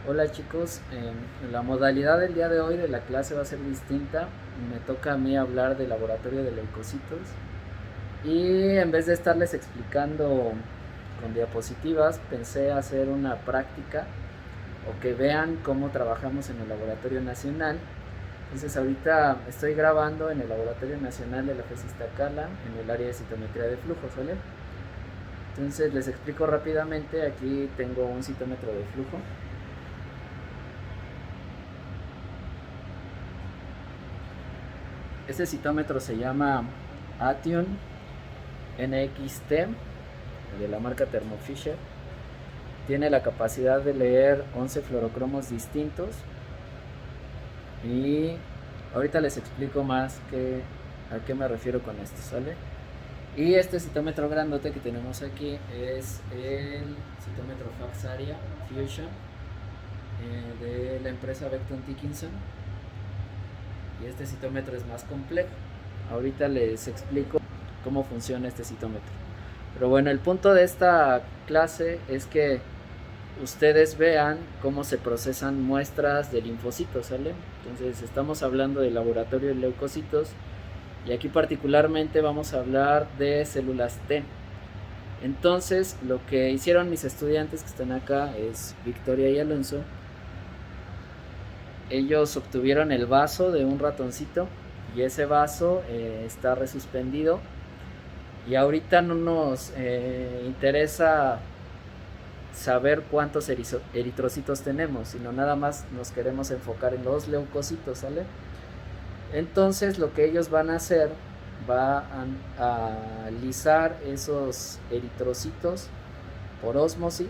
Hola chicos, la modalidad del día de hoy de la clase va a ser distinta. Me toca a mí hablar del laboratorio de leucocitos y en vez de estarles explicando con diapositivas, pensé hacer una práctica o que vean cómo trabajamos en el Laboratorio Nacional. Entonces ahorita estoy grabando en el Laboratorio Nacional de la FES Iztacala en el área de citometría de flujo, ¿sale? Entonces les explico rápidamente. Aquí tengo un citómetro de flujo. Este citómetro se llama Ation NXT, de la marca Thermo Fisher. Tiene la capacidad de leer 11 fluorocromos distintos. Y ahorita les explico más a qué me refiero con esto, ¿sale? Y este citómetro grandote que tenemos aquí es el citómetro Faxaria Fusion de la empresa Becton Dickinson. Y este citómetro es más complejo. Ahorita les explico cómo funciona este citómetro. Pero bueno, el punto de esta clase es que ustedes vean cómo se procesan muestras de linfocitos, ¿sale? Entonces estamos hablando del laboratorio de leucocitos y aquí particularmente vamos a hablar de células T. Entonces lo que hicieron mis estudiantes que están acá es Victoria y Alonso. Ellos obtuvieron el vaso de un ratoncito y ese vaso está resuspendido. Y ahorita no nos interesa saber cuántos eritrocitos tenemos, sino nada más nos queremos enfocar en los leucocitos, ¿sale? Entonces lo que ellos van a hacer va a alisar esos eritrocitos por ósmosis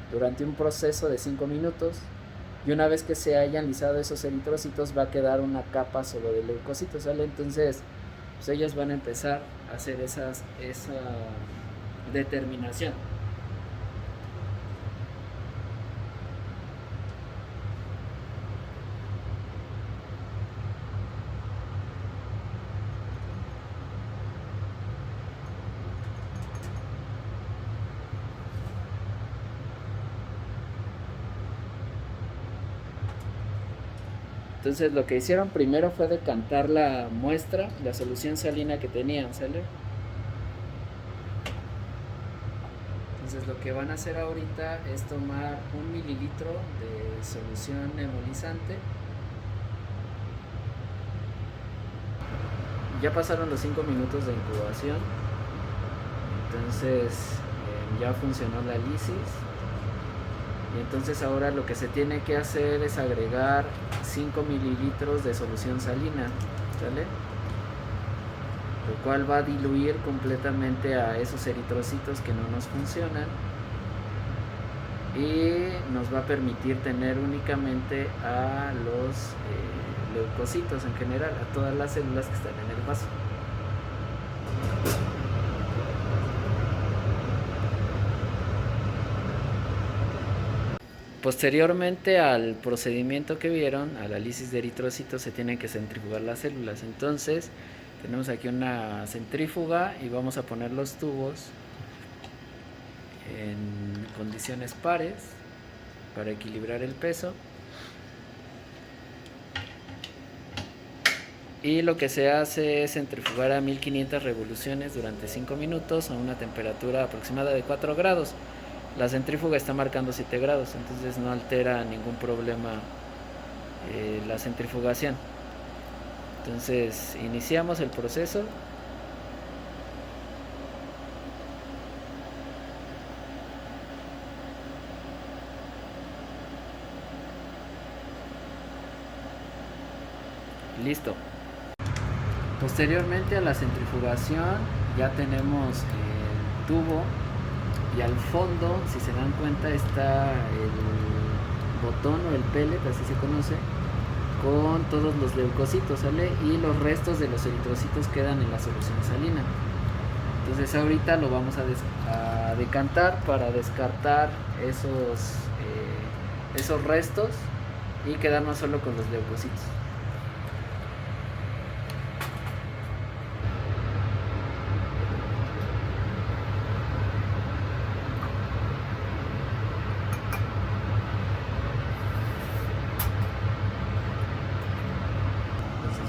durante un proceso de 5 minutos. Y una vez que se hayan lisado esos eritrocitos va a quedar una capa solo de leucocitos, ¿sale? Entonces pues ellos van a empezar a hacer esa determinación. Entonces lo que hicieron primero fue decantar la muestra, la solución salina que tenían, ¿sale? Entonces lo que van a hacer ahorita es tomar 1 mililitro de solución emulizante. Ya pasaron los 5 minutos de incubación. Entonces ya funcionó la lisis. Y entonces ahora lo que se tiene que hacer es agregar 5 mililitros de solución salina, ¿sale? Lo cual va a diluir completamente a esos eritrocitos que no nos funcionan y nos va a permitir tener únicamente a los leucocitos en general, a todas las células que están en el vaso. Posteriormente al procedimiento que vieron, a la lisis de eritrocitos, se tienen que centrifugar las células. Entonces tenemos aquí una centrífuga y vamos a poner los tubos en condiciones pares para equilibrar el peso. Y lo que se hace es centrifugar a 1500 revoluciones durante 5 minutos a una temperatura aproximada de 4 grados. La centrífuga está marcando 7 grados, entonces no altera ningún problema la centrifugación. Entonces iniciamos el proceso. Listo. Posteriormente a la centrifugación ya tenemos el tubo y al fondo, si se dan cuenta, está el botón o el pellet, así se conoce, con todos los leucocitos, ¿sale? Y los restos de los eritrocitos quedan en la solución salina. Entonces ahorita lo vamos a decantar para descartar esos restos y quedarnos solo con los leucocitos.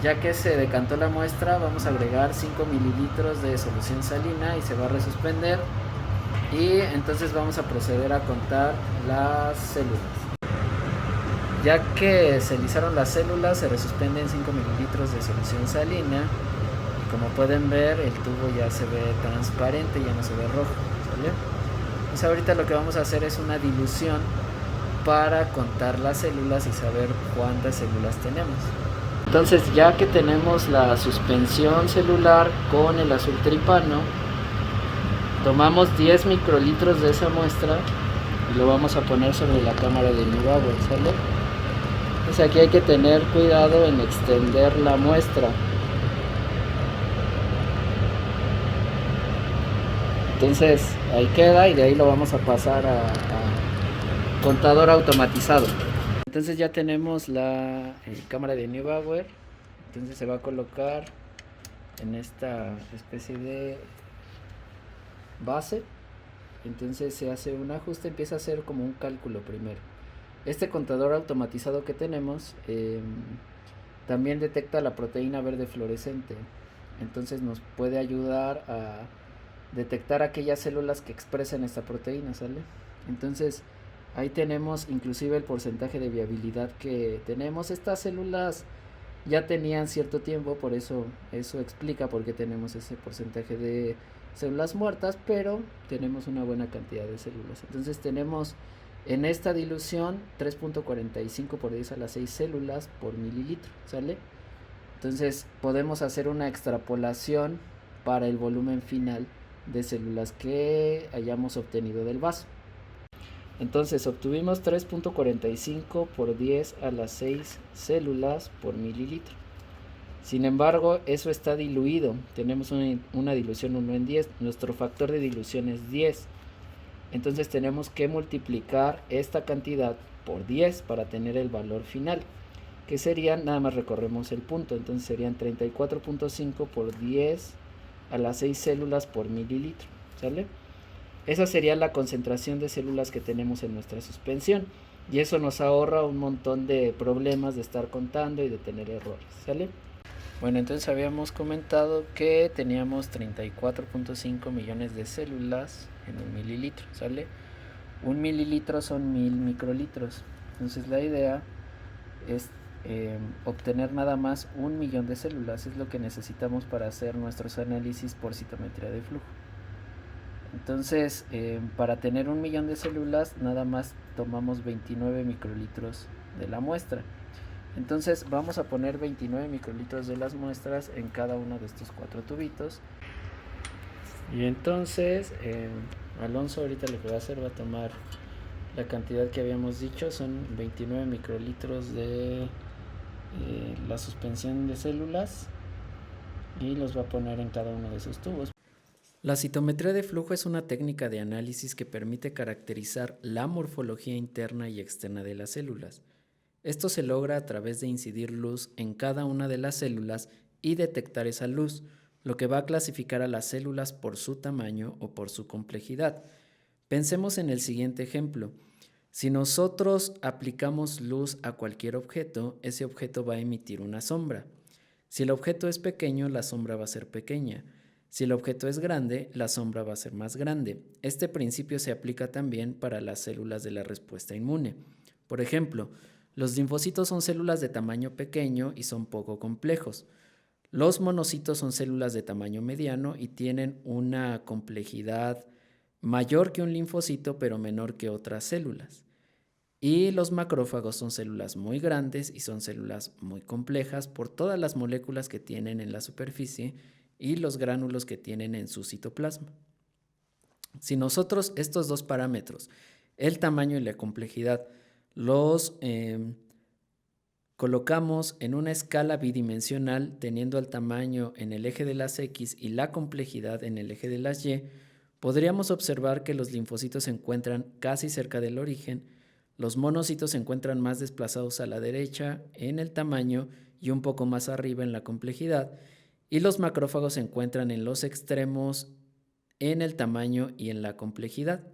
ya que se decantó la muestra, vamos a agregar 5 mililitros de solución salina y se va a resuspender. Y entonces vamos a proceder a contar las células. Ya que se lizaron las células, se resuspenden 5 mililitros de solución salina. Y como pueden ver, el tubo ya se ve transparente, ya no se ve rojo, ¿sale? Entonces ahorita lo que vamos a hacer es una dilución para contar las células y saber cuántas células tenemos. Entonces, ya que tenemos la suspensión celular con el azul tripano, tomamos 10 microlitros de esa muestra y lo vamos a poner sobre la cámara de Neubauer, ¿sale? Entonces aquí hay que tener cuidado en extender la muestra. Entonces ahí queda y de ahí lo vamos a pasar a contador automatizado. Entonces ya tenemos la cámara de Neubauer. Entonces se va a colocar en esta especie de base. Entonces se hace un ajuste, empieza a hacer como un cálculo primero. Este contador automatizado que tenemos también detecta la proteína verde fluorescente. Entonces nos puede ayudar a detectar aquellas células que expresan esta proteína, ¿sale? Entonces ahí tenemos inclusive el porcentaje de viabilidad que tenemos. Estas células ya tenían cierto tiempo, por eso explica por qué tenemos ese porcentaje de células muertas, pero tenemos una buena cantidad de células. Entonces tenemos en esta dilución 3.45 por 10 a la 6 células por mililitro, ¿sale? Entonces podemos hacer una extrapolación para el volumen final de células que hayamos obtenido del vaso. Entonces obtuvimos 3.45 por 10 a la 6 células por mililitro. Sin embargo, eso está diluido. Tenemos una dilución 1 en 10. Nuestro factor de dilución es 10. Entonces tenemos que multiplicar esta cantidad por 10 para tener el valor final, que serían, nada más recorremos el punto, entonces serían 34.5 por 10 a las 6 células por mililitro, ¿sale? Esa sería la concentración de células que tenemos en nuestra suspensión, y eso nos ahorra un montón de problemas de estar contando y de tener errores, ¿sale? Bueno, entonces habíamos comentado que teníamos 34.5 millones de células en un mililitro, ¿sale? Un mililitro son 1000 microlitros. Entonces la idea es obtener nada más 1 millón de células. Es lo que necesitamos para hacer nuestros análisis por citometría de flujo. Entonces, para tener 1 millón de células, nada más tomamos 29 microlitros de la muestra. Entonces vamos a poner 29 microlitros de las muestras en cada uno de estos 4 tubitos. Y entonces Alonso ahorita lo que va a hacer, va a tomar la cantidad que habíamos dicho, son 29 microlitros de la suspensión de células, y los va a poner en cada uno de esos tubos. La citometría de flujo es una técnica de análisis que permite caracterizar la morfología interna y externa de las células. Esto se logra a través de incidir luz en cada una de las células y detectar esa luz, lo que va a clasificar a las células por su tamaño o por su complejidad. Pensemos en el siguiente ejemplo. Si nosotros aplicamos luz a cualquier objeto, ese objeto va a emitir una sombra. Si el objeto es pequeño, la sombra va a ser pequeña. Si el objeto es grande, la sombra va a ser más grande. Este principio se aplica también para las células de la respuesta inmune. Por ejemplo, los linfocitos son células de tamaño pequeño y son poco complejos. Los monocitos son células de tamaño mediano y tienen una complejidad mayor que un linfocito, pero menor que otras células. Y los macrófagos son células muy grandes y son células muy complejas por todas las moléculas que tienen en la superficie y los gránulos que tienen en su citoplasma. Si nosotros estos dos parámetros, el tamaño y la complejidad, los colocamos en una escala bidimensional teniendo el tamaño en el eje de las X y la complejidad en el eje de las Y, podríamos observar que los linfocitos se encuentran casi cerca del origen, los monocitos se encuentran más desplazados a la derecha en el tamaño y un poco más arriba en la complejidad, y los macrófagos se encuentran en los extremos en el tamaño y en la complejidad.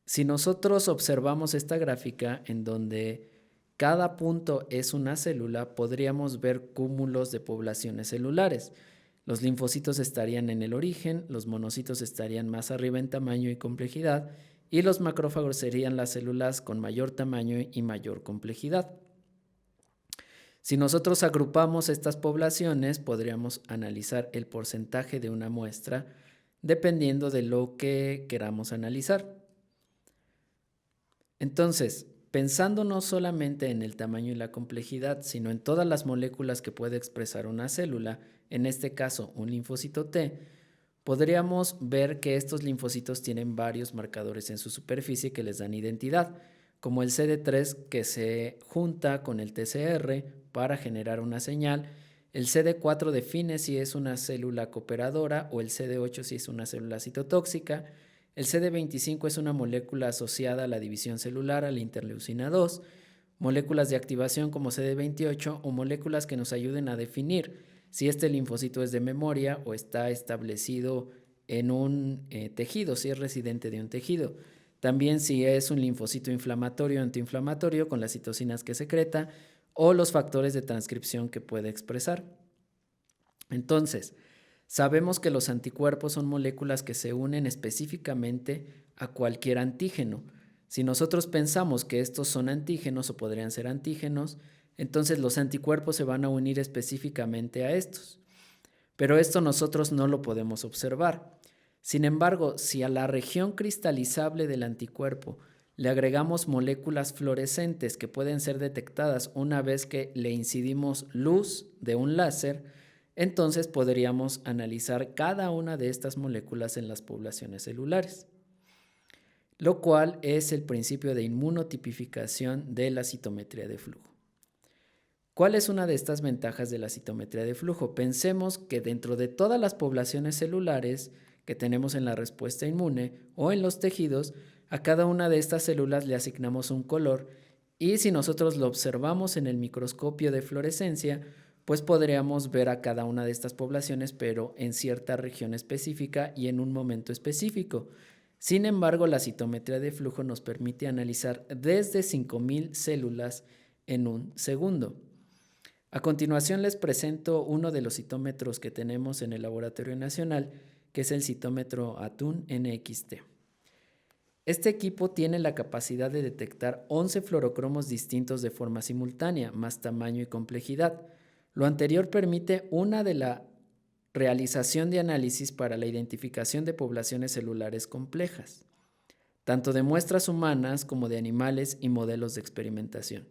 Si nosotros observamos esta gráfica en donde cada punto es una célula, podríamos ver cúmulos de poblaciones celulares. Los linfocitos estarían en el origen, los monocitos estarían más arriba en tamaño y complejidad, y los macrófagos serían las células con mayor tamaño y mayor complejidad. Si nosotros agrupamos estas poblaciones, podríamos analizar el porcentaje de una muestra dependiendo de lo que queramos analizar. Entonces, pensando no solamente en el tamaño y la complejidad, sino en todas las moléculas que puede expresar una célula, en este caso un linfocito T, podríamos ver que estos linfocitos tienen varios marcadores en su superficie que les dan identidad, como el CD3 que se junta con el TCR para generar una señal, el CD4 define si es una célula cooperadora o el CD8 si es una célula citotóxica, el CD25 es una molécula asociada a la división celular, a la interleucina 2, moléculas de activación como CD28 o moléculas que nos ayuden a definir si este linfocito es de memoria o está establecido en un tejido, si es residente de un tejido. También si es un linfocito inflamatorio o antiinflamatorio con las citocinas que secreta o los factores de transcripción que puede expresar. Entonces, sabemos que los anticuerpos son moléculas que se unen específicamente a cualquier antígeno. Si nosotros pensamos que estos son antígenos o podrían ser antígenos, entonces los anticuerpos se van a unir específicamente a estos. Pero esto nosotros no lo podemos observar. Sin embargo, si a la región cristalizable del anticuerpo le agregamos moléculas fluorescentes que pueden ser detectadas una vez que le incidimos luz de un láser, entonces podríamos analizar cada una de estas moléculas en las poblaciones celulares, lo cual es el principio de inmunotipificación de la citometría de flujo. ¿Cuál es una de estas ventajas de la citometría de flujo? Pensemos que dentro de todas las poblaciones celulares que tenemos en la respuesta inmune o en los tejidos, a cada una de estas células le asignamos un color y si nosotros lo observamos en el microscopio de fluorescencia, pues podríamos ver a cada una de estas poblaciones, pero en cierta región específica y en un momento específico. Sin embargo, la citometría de flujo nos permite analizar desde 5.000 células en un segundo. A continuación les presento uno de los citómetros que tenemos en el Laboratorio Nacional, que es el citómetro Attune NXT. Este equipo tiene la capacidad de detectar 11 fluorocromos distintos de forma simultánea, más tamaño y complejidad. Lo anterior permite una de la realización de análisis para la identificación de poblaciones celulares complejas, tanto de muestras humanas como de animales y modelos de experimentación.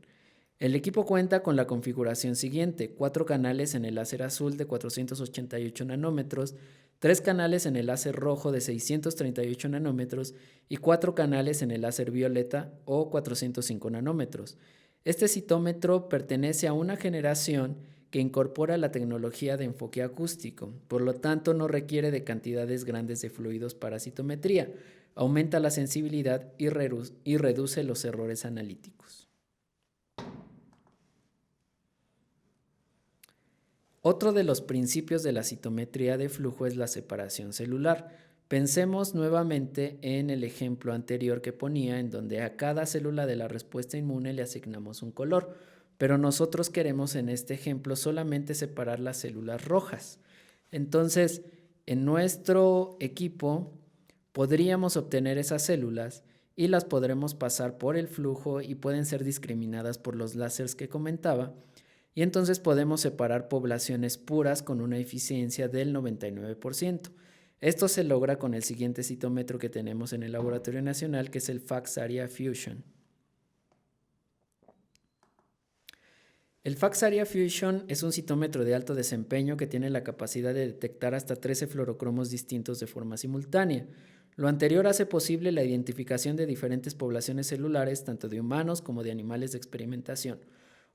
El equipo cuenta con la configuración siguiente: 4 canales en el láser azul de 488 nanómetros, 3 canales en el láser rojo de 638 nanómetros y 4 canales en el láser violeta o 405 nanómetros. Este citómetro pertenece a una generación que incorpora la tecnología de enfoque acústico, por lo tanto no requiere de cantidades grandes de fluidos para citometría, aumenta la sensibilidad y reduce los errores analíticos. Otro de los principios de la citometría de flujo es la separación celular. Pensemos nuevamente en el ejemplo anterior que ponía, en donde a cada célula de la respuesta inmune le asignamos un color, pero nosotros queremos en este ejemplo solamente separar las células rojas. Entonces, en nuestro equipo podríamos obtener esas células y las podremos pasar por el flujo y pueden ser discriminadas por los láseres que comentaba, y entonces podemos separar poblaciones puras con una eficiencia del 99%. Esto se logra con el siguiente citómetro que tenemos en el Laboratorio Nacional, que es el FACSARIA Fusion. El FACSARIA Fusion es un citómetro de alto desempeño que tiene la capacidad de detectar hasta 13 fluorocromos distintos de forma simultánea. Lo anterior hace posible la identificación de diferentes poblaciones celulares, tanto de humanos como de animales de experimentación.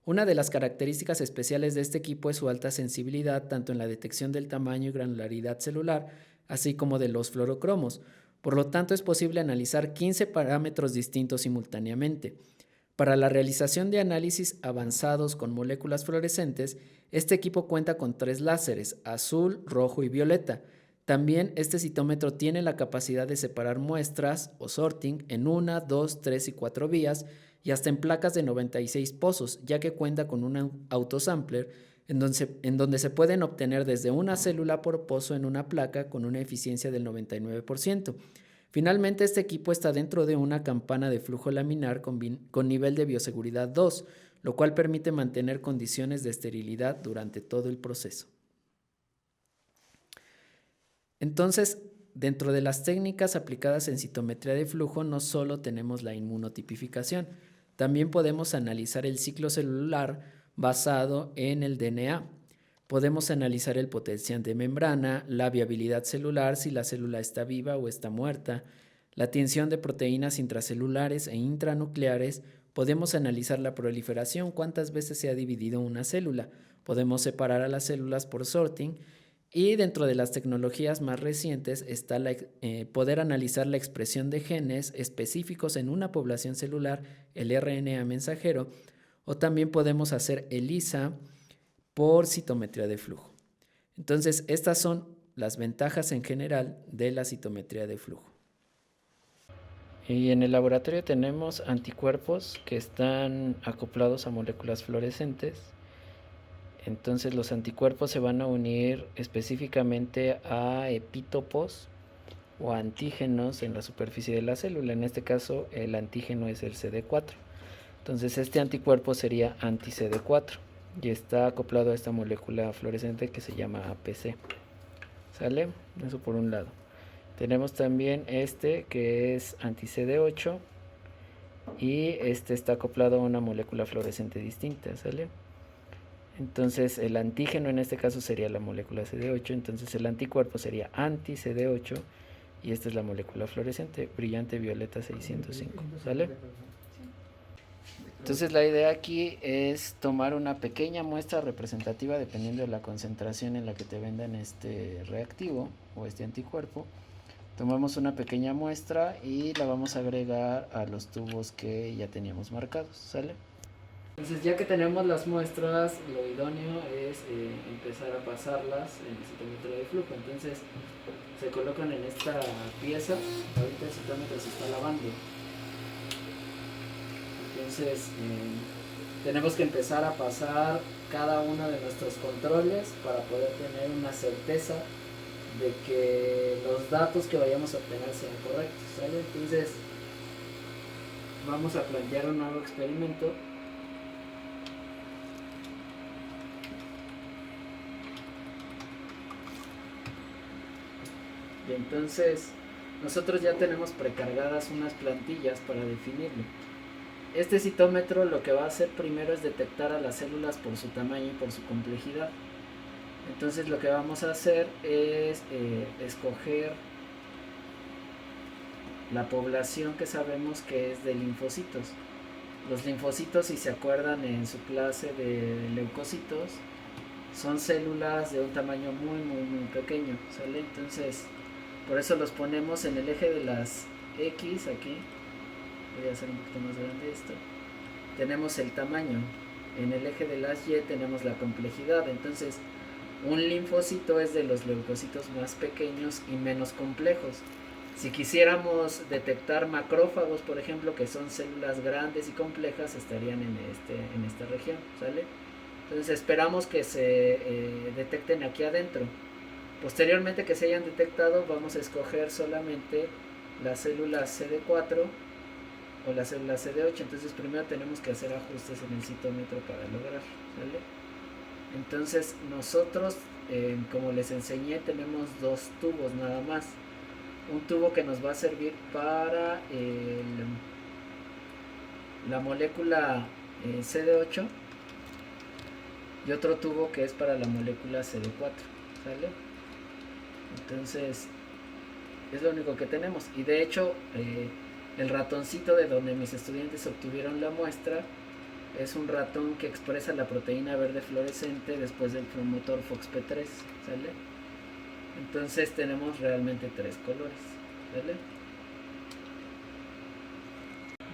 Una de las características especiales de este equipo es su alta sensibilidad, tanto en la detección del tamaño y granularidad celular, así como de los fluorocromos. Por lo tanto, es posible analizar 15 parámetros distintos simultáneamente. Para la realización de análisis avanzados con moléculas fluorescentes, este equipo cuenta con 3 láseres, azul, rojo y violeta. También este citómetro tiene la capacidad de separar muestras o sorting en 1, 2, 3 y 4 vías, y hasta en placas de 96 pozos, ya que cuenta con un autosampler en donde se pueden obtener desde una célula por pozo en una placa con una eficiencia del 99%. Finalmente, este equipo está dentro de una campana de flujo laminar con nivel de bioseguridad 2, lo cual permite mantener condiciones de esterilidad durante todo el proceso. Entonces, dentro de las técnicas aplicadas en citometría de flujo, no solo tenemos la inmunotipificación, también podemos analizar el ciclo celular basado en el DNA. Podemos analizar el potencial de membrana, la viabilidad celular, si la célula está viva o está muerta, la tensión de proteínas intracelulares e intranucleares. Podemos analizar la proliferación, cuántas veces se ha dividido una célula. Podemos separar a las células por sorting. Y dentro de las tecnologías más recientes está poder analizar la expresión de genes específicos en una población celular, el RNA mensajero, o también podemos hacer ELISA por citometría de flujo. Entonces, estas son las ventajas en general de la citometría de flujo. Y en el laboratorio tenemos anticuerpos que están acoplados a moléculas fluorescentes. Entonces los anticuerpos se van a unir específicamente a epítopos o antígenos en la superficie de la célula. En este caso el antígeno es el CD4. Entonces este anticuerpo sería anti-CD4 y está acoplado a esta molécula fluorescente que se llama APC. ¿Sale? Eso por un lado. Tenemos también este que es anti-CD8 y este está acoplado a una molécula fluorescente distinta. ¿Sale? Entonces el antígeno en este caso sería la molécula CD8, entonces el anticuerpo sería anti-CD8 y esta es la molécula fluorescente, brillante violeta 605, ¿sale? Entonces la idea aquí es tomar una pequeña muestra representativa dependiendo de la concentración en la que te vendan este reactivo o este anticuerpo. Tomamos una pequeña muestra y la vamos a agregar a los tubos que ya teníamos marcados, ¿sale? Entonces ya que tenemos las muestras, lo idóneo es empezar a pasarlas en el citómetro de flujo. Entonces se colocan en esta pieza, ahorita el citómetro se está lavando. Entonces tenemos que empezar a pasar cada uno de nuestros controles para poder tener una certeza de que los datos que vayamos a obtener sean correctos, ¿sale? Entonces vamos a plantear un nuevo experimento. Y entonces nosotros ya tenemos precargadas unas plantillas para definirlo. Este citómetro lo que va a hacer primero es detectar a las células por su tamaño y por su complejidad. Entonces lo que vamos a hacer es escoger la población que sabemos que es de linfocitos. Los linfocitos, si se acuerdan en su clase de leucocitos, son células de un tamaño muy pequeño, ¿sale? Entonces por eso los ponemos en el eje de las X aquí. Voy a hacer un poquito más grande esto. Tenemos el tamaño. En el eje de las Y tenemos la complejidad. Entonces un linfocito es de los leucocitos más pequeños y menos complejos. Si quisiéramos detectar macrófagos, por ejemplo, que son células grandes y complejas, estarían en esta región, ¿sale? Entonces esperamos que se detecten aquí adentro. Posteriormente que se hayan detectado, vamos a escoger solamente la célula CD4 o la célula CD8. Entonces primero tenemos que hacer ajustes en el citómetro para lograr, ¿vale? Entonces nosotros, como les enseñé, tenemos dos tubos nada más. Un tubo que nos va a servir para la molécula CD8 y otro tubo que es para la molécula CD4, ¿sale? Entonces es lo único que tenemos. Y de hecho el ratoncito de donde mis estudiantes obtuvieron la muestra es un ratón que expresa la proteína verde fluorescente después del promotor FOXP3, ¿sale? Entonces tenemos realmente tres colores, ¿vale?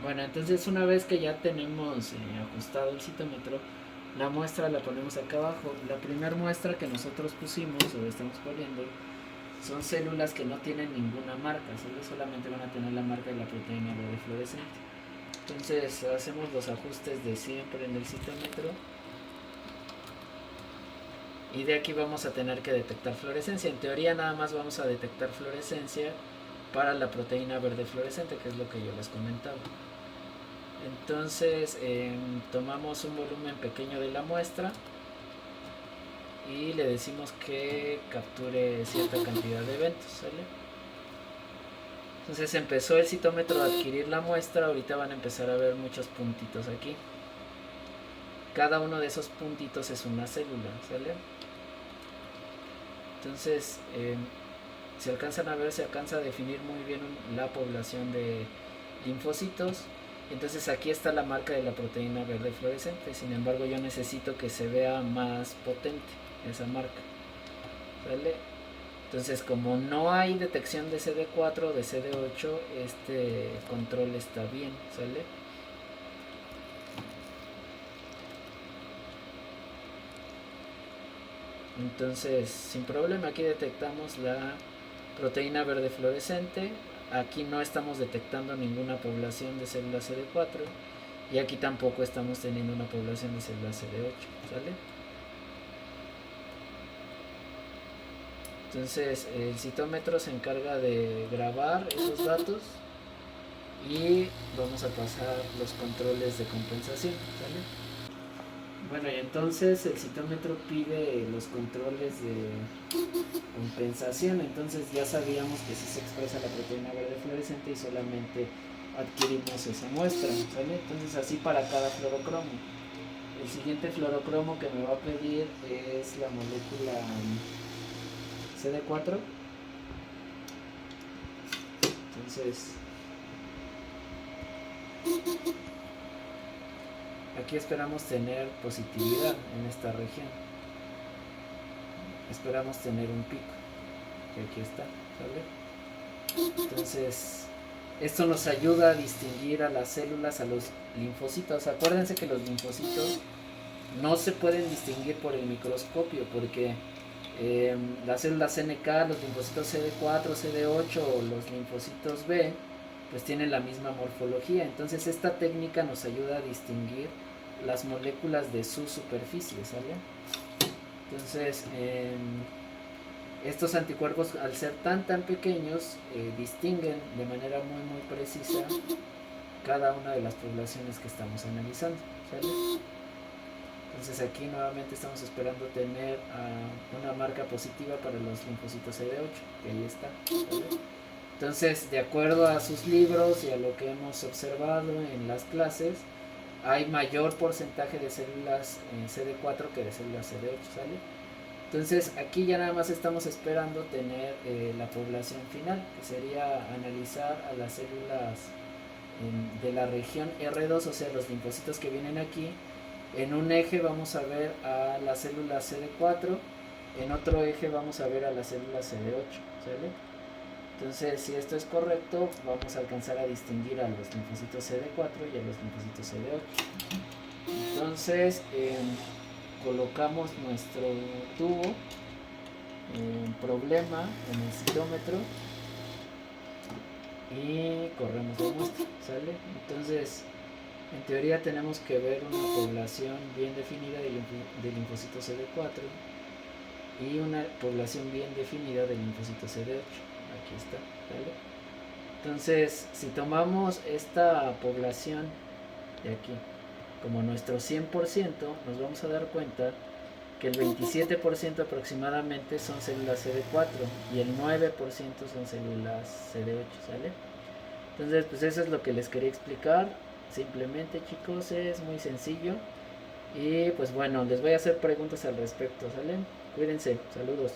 Bueno, entonces una vez que ya tenemos ajustado el citómetro, la muestra la ponemos acá abajo. La primera muestra que nosotros pusimos o estamos poniendo son células que no tienen ninguna marca, solamente van a tener la marca de la proteína verde fluorescente. Entonces hacemos los ajustes de siempre en el citómetro. Y de aquí vamos a tener que detectar fluorescencia. En teoría nada más vamos a detectar fluorescencia para la proteína verde fluorescente, que es lo que yo les comentaba. Entonces tomamos un volumen pequeño de la muestra y le decimos que capture cierta cantidad de eventos, ¿sale? Entonces empezó el citómetro a adquirir la muestra. Ahorita van a empezar a ver muchos puntitos aquí. Cada uno de esos puntitos es una célula, ¿sale? Entonces si alcanzan a ver, se alcanza a definir muy bien la población de linfocitos. Entonces aquí está la marca de la proteína verde fluorescente. Sin embargo, yo necesito que se vea más potente esa marca, ¿vale? Entonces, como no hay detección de CD4 o de CD8, este control está bien, ¿sale? Entonces, sin problema, aquí detectamos la proteína verde fluorescente. Aquí no estamos detectando ninguna población de células CD4 y aquí tampoco estamos teniendo una población de células CD8, ¿sale? Entonces el citómetro se encarga de grabar esos datos y vamos a pasar los controles de compensación, ¿sale? Bueno, y entonces el citómetro pide los controles de compensación. Entonces ya sabíamos que si se expresa la proteína verde fluorescente y solamente adquirimos esa muestra, ¿sale? Entonces así para cada fluorocromo. El siguiente fluorocromo que me va a pedir es la molécula CD4. Entonces aquí esperamos tener positividad en esta región. Esperamos tener un pico, que aquí está, ¿sale? Entonces esto nos ayuda a distinguir a las células, a los linfocitos. Acuérdense que los linfocitos no se pueden distinguir por el microscopio, porque las células NK, los linfocitos CD4, CD8 o los linfocitos B, pues tienen la misma morfología. Entonces esta técnica nos ayuda a distinguir las moléculas de su superficie, ¿sale? Entonces estos anticuerpos, al ser tan pequeños, distinguen de manera muy precisa cada una de las poblaciones que estamos analizando, ¿sale? Entonces aquí nuevamente estamos esperando tener una marca positiva para los linfocitos CD8, que ahí está, ¿vale? Entonces, de acuerdo a sus libros y a lo que hemos observado en las clases, hay mayor porcentaje de células CD4 que de células CD8, ¿sale? Entonces aquí ya nada más estamos esperando tener la población final, que sería analizar a las células de la región R2, o sea, los linfocitos que vienen aquí. En un eje vamos a ver a las células CD4, en otro eje vamos a ver a las células CD8, ¿sale? Entonces, si esto es correcto, vamos a alcanzar a distinguir a los linfocitos CD4 y a los linfocitos CD8. Entonces, colocamos nuestro tubo problema en el citómetro y corremos la muestra, ¿sale? Entonces, en teoría tenemos que ver una población bien definida de linfocitos CD4 y una población bien definida de linfocitos CD8. Aquí está, ¿vale? Entonces, si tomamos esta población de aquí como nuestro 100%, nos vamos a dar cuenta que el 27% aproximadamente son células CD4 y el 9% son células CD8, ¿sale? Entonces, pues eso es lo que les quería explicar. Simplemente, chicos, es muy sencillo. Y pues bueno, les voy a hacer preguntas al respecto, ¿sale? Cuídense, saludos.